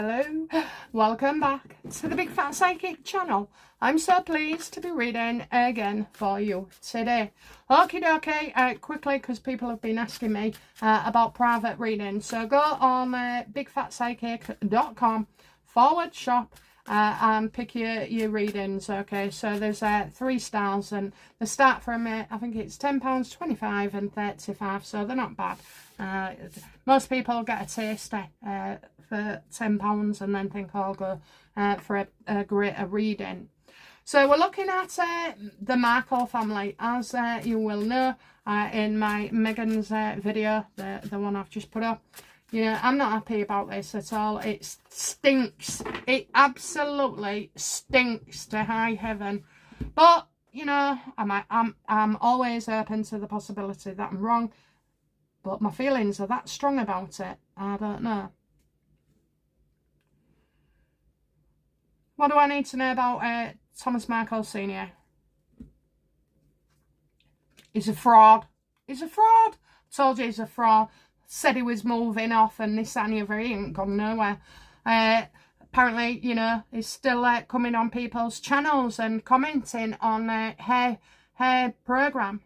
hello. Welcome back to the Big Fat Psychic channel. I'm so pleased to be reading again for you today. Okie dokie, quickly, because people have been asking me about private reading. So go on bigfatpsychic.com/shop and pick your readings. Okay, so there's 3 styles and they start from I think it's £10, £25 and £35, so they're not bad. Most people get a taster for £10 and then think I'll go for a greater reading. So we're looking at the Markle family, as you will know in my Meghan's video, the one I've just put up. You know, I'm not happy about this at all. It stinks. It absolutely stinks to high heaven. But you know, I'm always open to the possibility that I'm wrong. But my feelings are that strong about it. I don't know. What do I need to know about Thomas Markle Sr.? He's a fraud. He's a fraud. Told you he's a fraud. Said he was moving off and this and the other. He ain't gone nowhere. Apparently, you know, he's still coming on people's channels and commenting on her programme.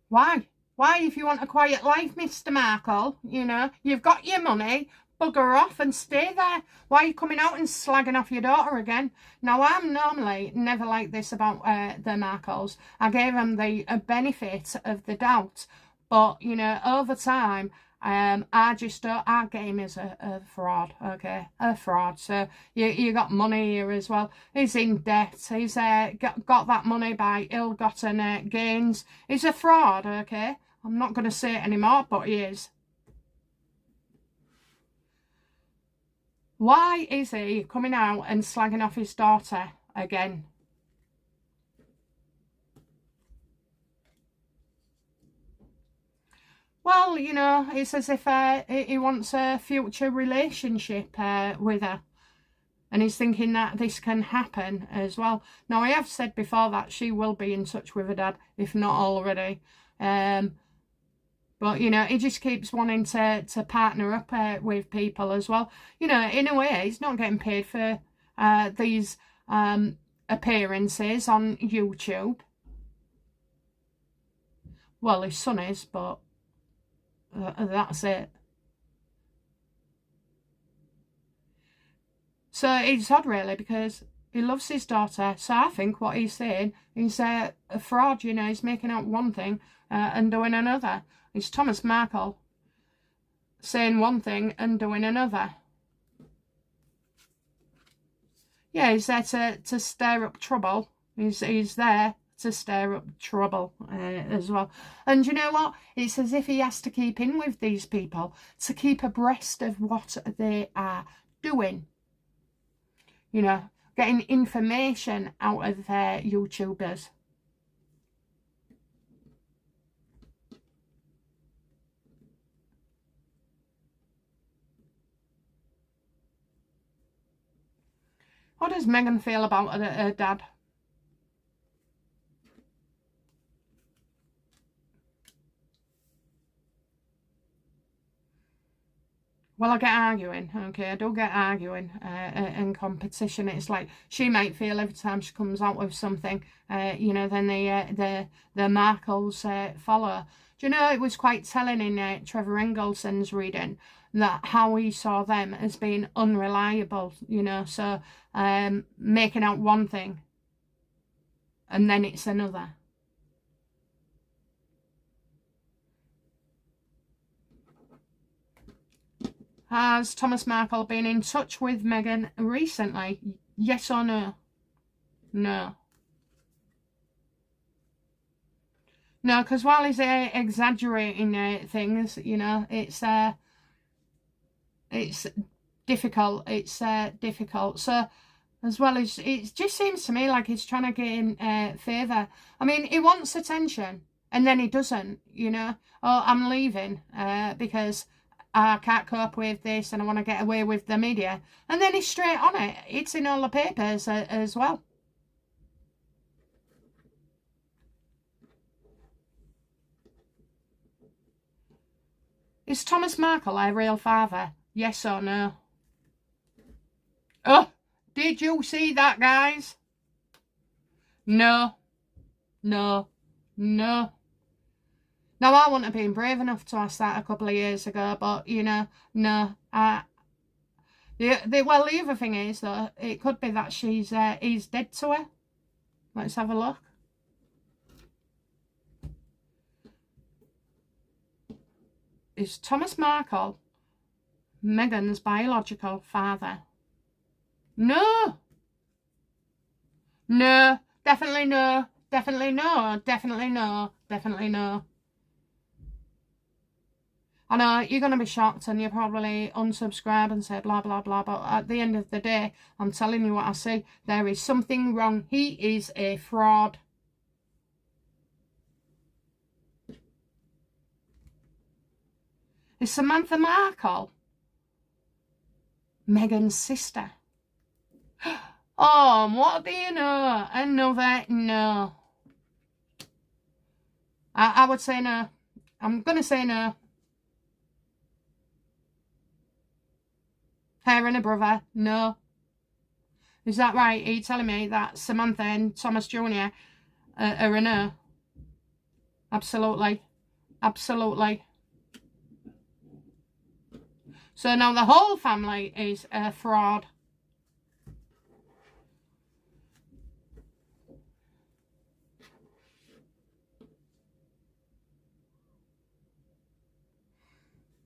Why? Why, if you want a quiet life, Mr. Markle, you know, you've got your money, bugger off and stay there. Why are you coming out and slagging off your daughter again? Now, I'm normally never like this about the Markles. I gave them the benefit of the doubt. But, you know, over time, I just don't, our game is a fraud, okay? A fraud. So, you got money here as well. He's in debt. He's got that money by ill-gotten gains. He's a fraud, okay? I'm not going to say it anymore, but he is. Why is he coming out and slagging off his daughter again? Well, you know, it's as if he wants a future relationship with her. And he's thinking that this can happen as well. Now, I have said before that she will be in touch with her dad, if not already. But, you know, he just keeps wanting to partner up with people as well. You know, in a way, he's not getting paid for these appearances on YouTube. Well, his son is, but that's it. So it's odd, really, because he loves his daughter. So I think what he's saying is a fraud. You know, he's making out one thing and doing another. It's Thomas Markle saying one thing and doing another. Yeah, he's there to stir up trouble. He's there to stir up trouble as well. And you know what? It's as if he has to keep in with these people to keep abreast of what they are doing. You know, getting information out of their YouTubers. What does Meghan feel about her dad? Well, I get arguing, okay? I do get arguing and competition. It's like she might feel every time she comes out with something, you know, then the Markles follow. Do you know, it was quite telling in Trevor Engelson's reading that how he saw them as being unreliable, you know, so making out one thing and then it's another. Has Thomas Markle been in touch with Meghan recently? Yes or no? No. No, because while he's exaggerating things, you know, it's difficult. It's difficult. So, as well as, it just seems to me like he's trying to gain favour. I mean, he wants attention, and then he doesn't, you know. Oh, I'm leaving because I can't cope with this and I want to get away with the media. And then he's straight on it. It's in all the papers as well. Is Thomas Markle a real father? Yes or no? Oh, did you see that, guys? No, no, no. Now, I wouldn't have been brave enough to ask that a couple of years ago, but, you know, no. Well, the other thing is that it could be that he's dead to her. Let's have a look. Is Thomas Markle Meghan's biological father? No. No. Definitely no. Definitely no. Definitely no. Definitely no. I know you're going to be shocked and you'll probably unsubscribe and say blah, blah, blah. But at the end of the day, I'm telling you what I see. There is something wrong. He is a fraud. Is Samantha Markle Meghan's sister? Oh, what do you know? Another no. I would say no. I'm going to say no. Her and a brother, no. Is that right? Are you telling me that Samantha and Thomas Jr. Are a no? Absolutely. Absolutely. So now the whole family is a fraud.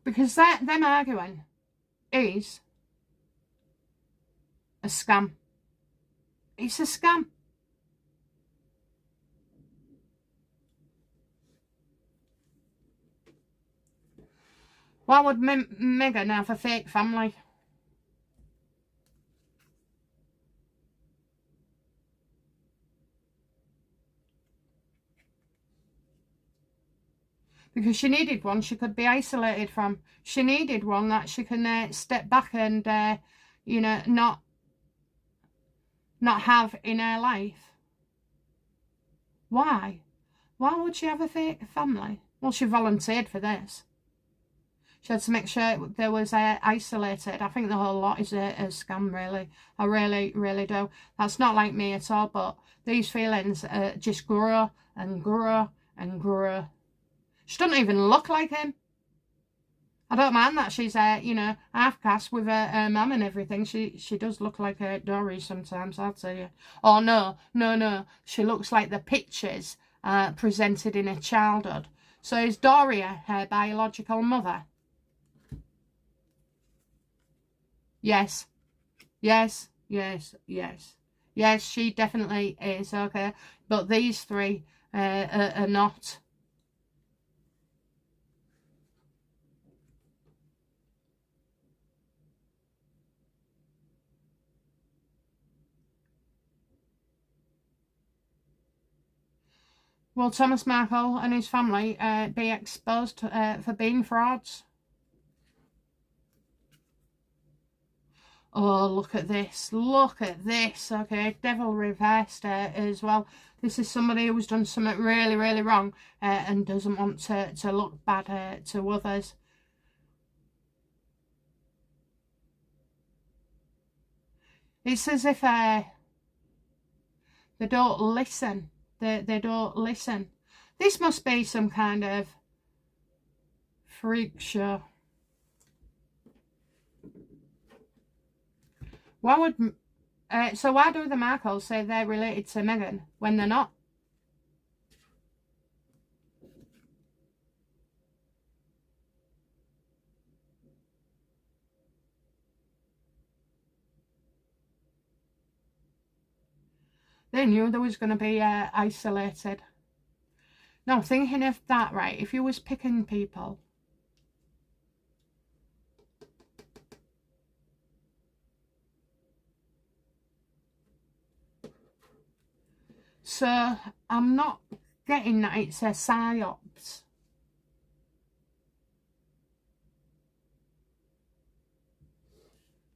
Because them arguing is a scam. It's a scam. Why would Meghan have a fake family? Because she needed one she could be isolated from. She needed one that she can step back and, you know, not have in her life. Why? Why would she have a fake family? Well, she volunteered for this. She had to make sure there was isolated. I think the whole lot is a scam, really. I really, really do. That's not like me at all, but these feelings just grow and grow and grow. She doesn't even look like him. I don't mind that she's, you know, half caste with her mum and everything. She does look like a Doria sometimes, I'll tell you. Oh, no. She looks like the pictures presented in her childhood. So is Doria her biological mother? Yes. Yes, she definitely is, okay. But these three are not. Will Thomas Markle and his family be exposed for being frauds? Oh, look at this. Look at this. Okay, devil reversed as well. This is somebody who's done something really, really wrong and doesn't want to look bad to others. It's as if they don't listen. They don't listen. This must be some kind of freak show. Why would so why do the Markles say they're related to Meghan when they're not? They knew there was going to be isolated. Now, thinking of that, right, if you was picking people, so I'm not getting that it's a psyops.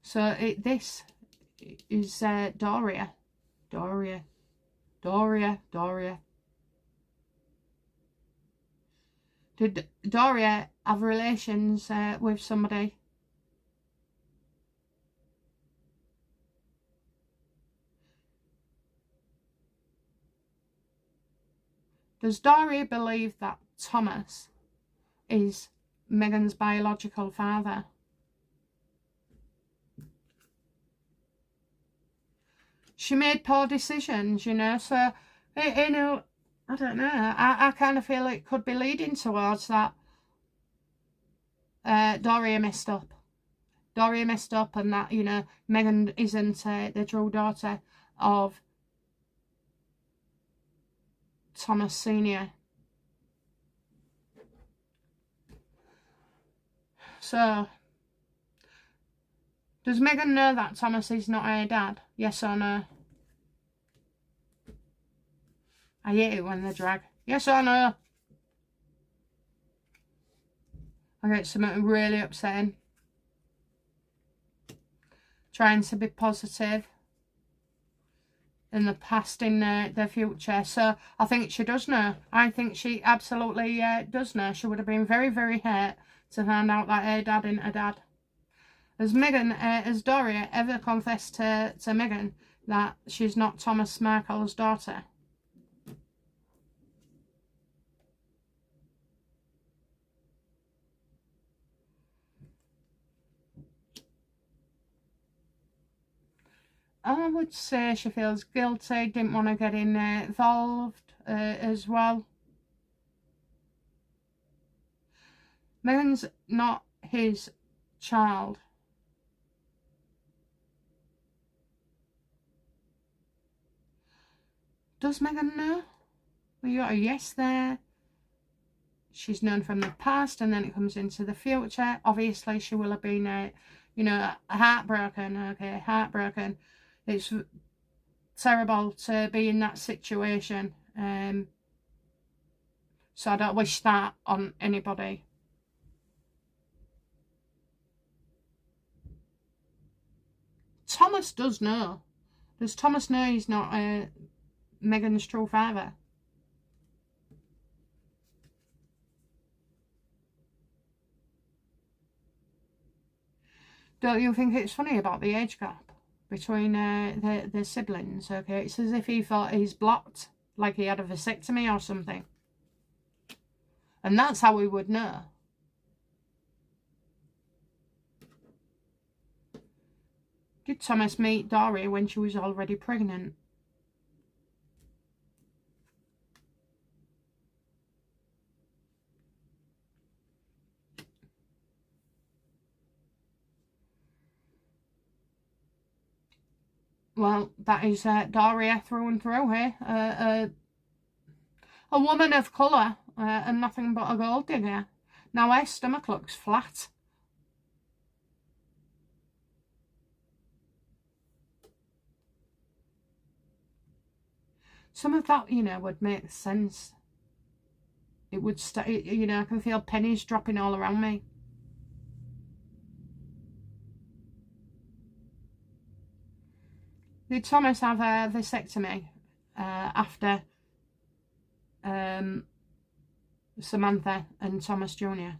So this is Doria. Did Doria have relations with somebody? Does Doria believe that Thomas is Meghan's biological father? She made poor decisions, you know, so, you know, I don't know. I kind of feel it could be leading towards that. Doria messed up. Doria messed up, and that, you know, Meghan isn't the true daughter of Thomas Senior. So, does Meghan know that Thomas is not her dad? Yes or no? I hate it when they drag. Yes or no? I get something really upsetting. Trying to be positive in the past, in the future. So I think she does know. I think she absolutely does know. She would have been very, very hurt to find out that her dad isn't her dad. Has Meghan, has Doria ever confessed to Meghan that she's not Thomas Markle's daughter? I would say she feels guilty, didn't want to get involved as well. Meghan's not his child. Does Meghan know? Well, you got a yes there. She's known from the past, and then it comes into the future. Obviously, she will have been, you know, heartbroken. Okay, heartbroken. It's terrible to be in that situation. So I don't wish that on anybody. Thomas does know. Does Thomas know he's not Meghan's true father? Don't you think it's funny about the age gap between the siblings? Okay, it's as if he thought he's blocked, like he had a vasectomy or something. And that's how we would know. Did Thomas meet Doria when she was already pregnant? Well, that is Doria through and through here. A woman of colour and nothing but a gold digger. Now her stomach looks flat. Some of that, you know, would make sense. It would, you know, I can feel pennies dropping all around me. Did Thomas have a vasectomy after Samantha and Thomas Jr.?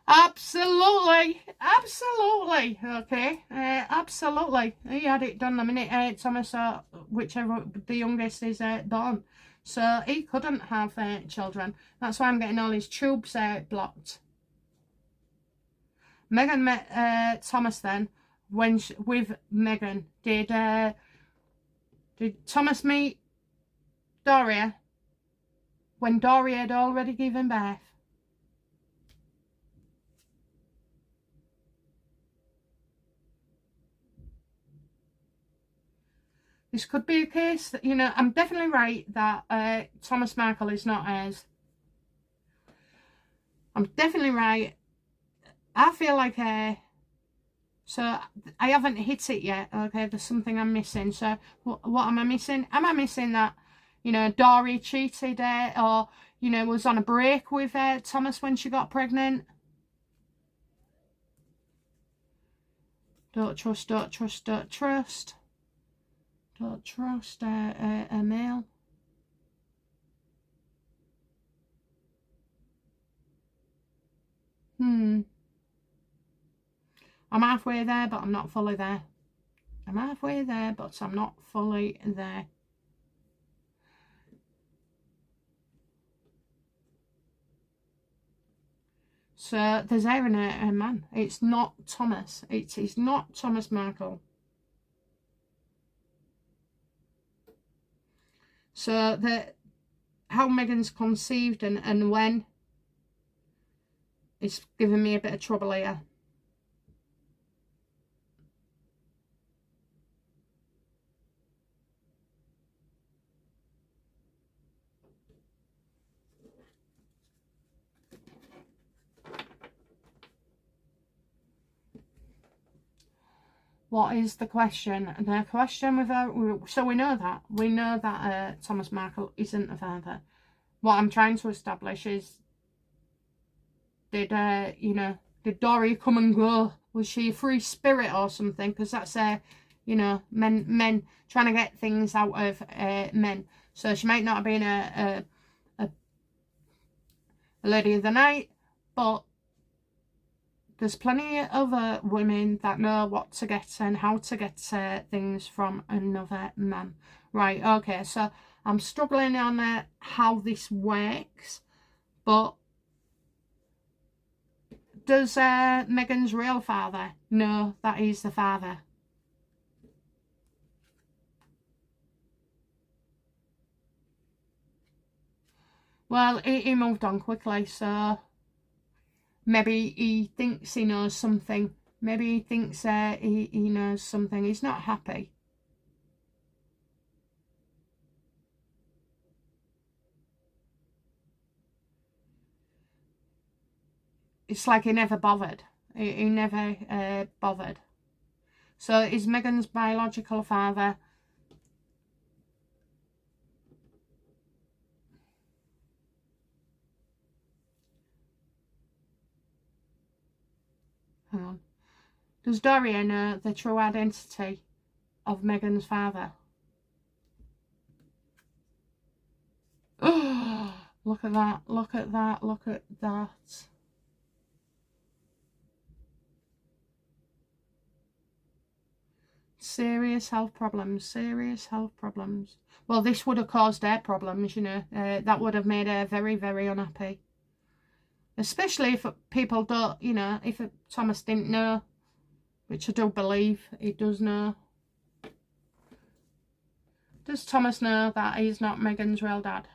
Absolutely, absolutely, okay, absolutely. He had it done the minute Thomas, whichever the youngest is born, so he couldn't have children. That's why I'm getting all his tubes blocked. Meghan met Thomas then when with Meghan. Did Thomas meet Doria when Doria had already given birth? This could be a case that, you know, I'm definitely right that Thomas Markle is not hers. I'm definitely right. I feel like so I haven't hit it yet. Okay, there's something I'm missing. So what am I missing? Am I missing that, you know, Doria cheated or, you know, was on a break with Thomas when she got pregnant? Don't trust, don't trust, don't trust. Don't trust a male. I'm halfway there, but I'm not fully there. I'm halfway there, but I'm not fully there. So there's Aaron a man. It's not Thomas. It's not Thomas Markle. So how Meghan's conceived and when, it's giving me a bit of trouble here. What is the question? The question with her, so we know that Thomas Markle isn't the father. What I'm trying to establish is, did Doria come and go? Was she a free spirit or something? Because that's men trying to get things out of men. So she might not have been a lady of the night, but there's plenty of other women that know what to get and how to get things from another man. Right, okay, so I'm struggling on how this works, but does Meghan's real father know that he's the father? Well, he moved on quickly, so maybe he thinks he knows something. Maybe he thinks he knows something. He's not happy. It's like he never bothered. He never bothered. So is Meghan's biological father... Hang on. Does Doria know the true identity of Meghan's father? Oh, look at that, look at that, look at that. Serious health problems, serious health problems. Well, this would have caused their problems, that would have made her very, very unhappy. Especially if people don't, if Thomas didn't know, which I do believe he does know. Does Thomas know that he's not Meghan's real dad?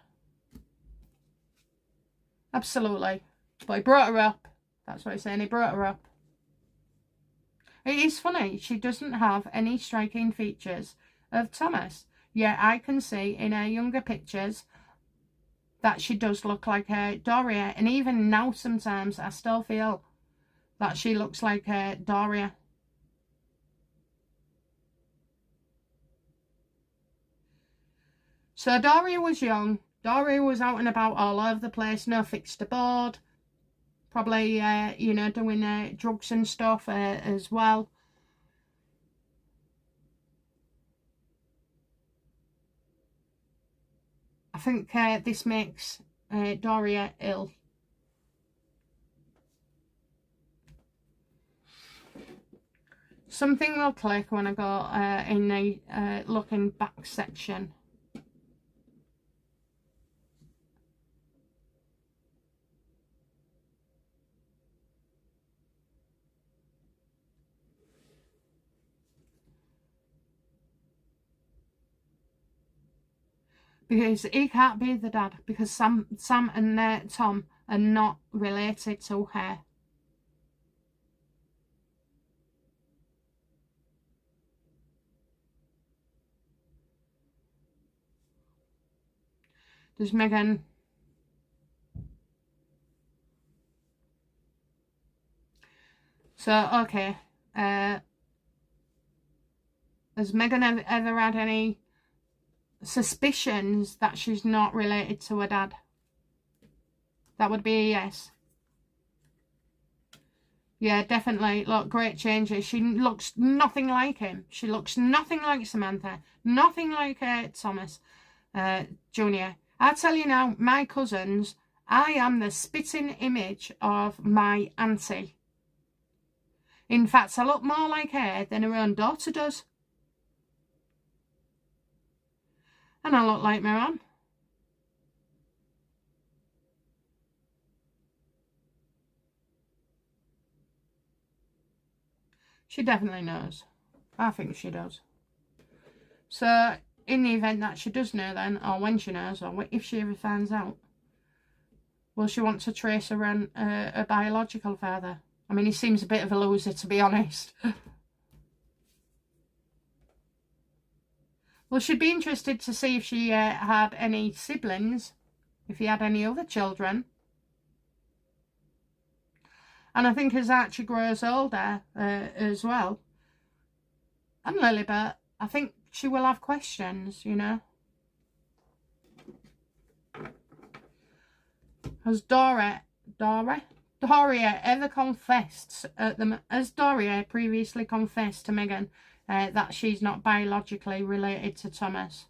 Absolutely. But he brought her up. That's what he's saying, he brought her up. It is funny, she doesn't have any striking features of Thomas. Yet I can see in her younger pictures that she does look like Doria. And even now sometimes I still feel that she looks like Doria. So Doria was young. Doria was out and about all over the place, no fixed aboard. Probably, doing drugs and stuff as well. I think this makes Doria ill. Something will click when I go in the looking back section. Because he can't be the dad, because Sam and Tom are not related to her. Does Meghan... So, okay. Has Meghan ever had any suspicions that she's not related to her dad? That would be a yes. Yeah, definitely. Look, great changes. She looks nothing like him. She looks nothing like Samantha. Nothing like Thomas Jr. I tell you now, my cousins, I am the spitting image of my auntie. In fact, I look more like her than her own daughter does. And I look like my mum. She definitely knows. I think she does. So, in the event that she does know then, or when she knows, or if she ever finds out, will she want to trace her biological father? I mean, he seems a bit of a loser, to be honest. Well, she'd be interested to see if she had any siblings, if he had any other children. And I think as Archie grows older as well, and Lilibet, I think she will have questions, you know. Has Doria ever confessed has Doria previously confessed to Meghan that she's not biologically related to Thomas?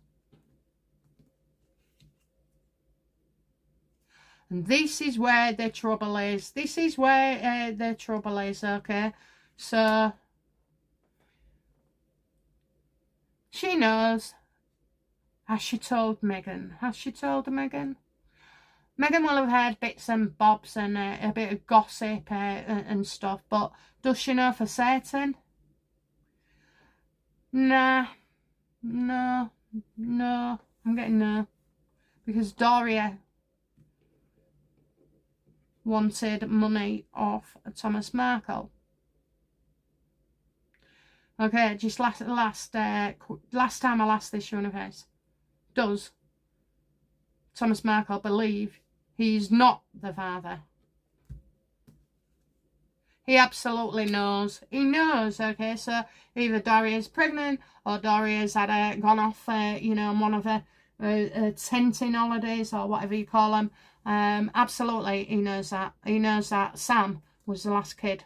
And this is where the trouble is. This is where the trouble is, okay? So, she knows. Has she told Meghan? Has she told Meghan? Meghan will have heard bits and bobs and a bit of gossip and stuff, but does she know for certain? Nah. No. I'm getting no. Because Doria wanted money off Thomas Markle. Okay, just last time I last this run of his. Does Thomas Markle believe he's not the father? He absolutely knows. He knows, okay? So either Doria's pregnant or Doria's gone off, you know, on one of her tenting holidays or whatever you call them. Absolutely, he knows that. He knows that Sam was the last kid.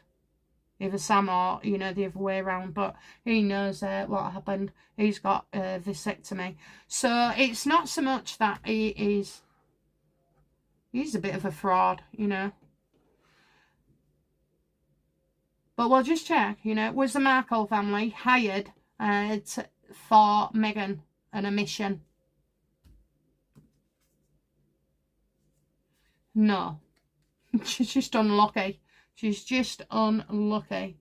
Either Sam or, you know, the other way around. But he knows what happened. He's got vasectomy. So it's not so much that he's a bit of a fraud, you know. But we'll just check, you know. Was the Markle family hired for Meghan and a mission? No. She's just unlucky. She's just unlucky.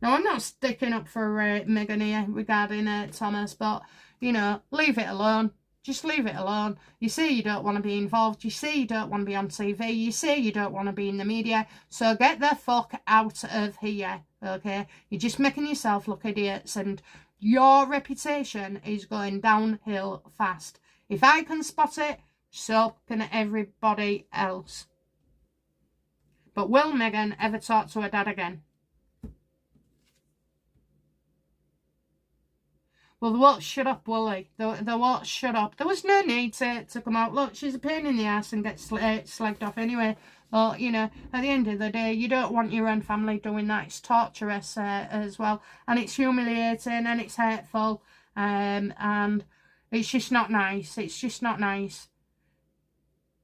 Now, I'm not sticking up for Meghan here regarding Thomas, but, you know, leave it alone. Just leave it alone. You say you don't want to be involved. You say you don't want to be on TV. You say you don't want to be in the media. So get the fuck out of here, okay? You're just making yourself look idiots, and your reputation is going downhill fast. If I can spot it, so can everybody else. But will Meghan ever talk to her dad again? Well, they won't shut up, will they? They won't shut up. There was no need to come out. Look, she's a pain in the ass and gets slagged off anyway. Well, you know, at the end of the day, you don't want your own family doing that. It's torturous as well. And it's humiliating and it's hurtful. And it's just not nice. It's just not nice.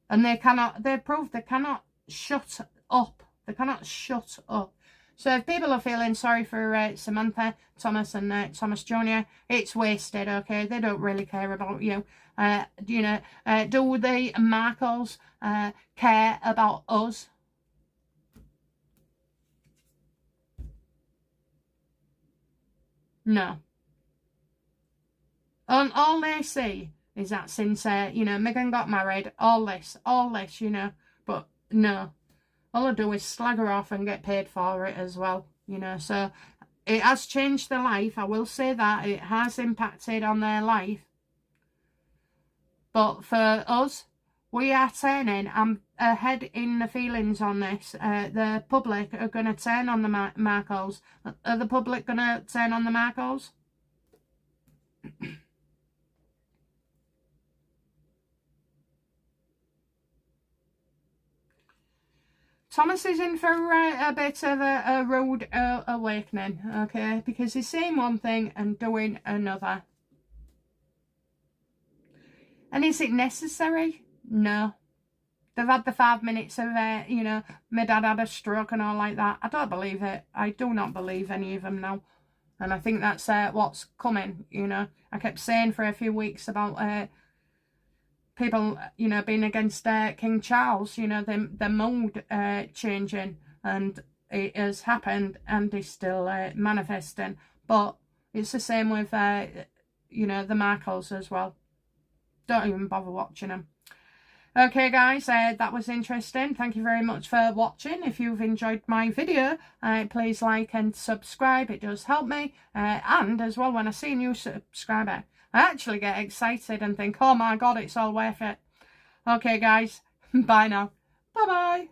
And they've proved they cannot shut up. They cannot shut up. So if people are feeling sorry for Samantha, Thomas and Thomas Jr., it's wasted, okay? They don't really care about you. You know, do the Markles care about us? No. And all they see is that since, you know, Meghan got married, all this, you know, but no. All I do is slag her off and get paid for it as well, you know. So it has changed their life. I will say that. It has impacted on their life. But for us, we are turning. I'm ahead in the feelings on this. The public are going to turn on the Markles. Are the public going to turn on the Markles? Thomas is in for a bit of a rude awakening, okay? Because he's saying one thing and doing another. And is it necessary? No. They've had the 5 minutes of, you know, my dad had a stroke and all like that. I don't believe it. I do not believe any of them now. And I think that's what's coming, you know. I kept saying for a few weeks about people, you know, being against King Charles, you know, the mood changing. And it has happened and is still manifesting. But it's the same with, you know, the Markles as well. Don't even bother watching them. Okay guys, that was interesting. Thank you very much for watching. If you've enjoyed my video, please like and subscribe. It does help me. And as well, when I see a new subscriber, I actually get excited and think, oh my God, it's all worth it. Okay guys, bye now. Bye bye.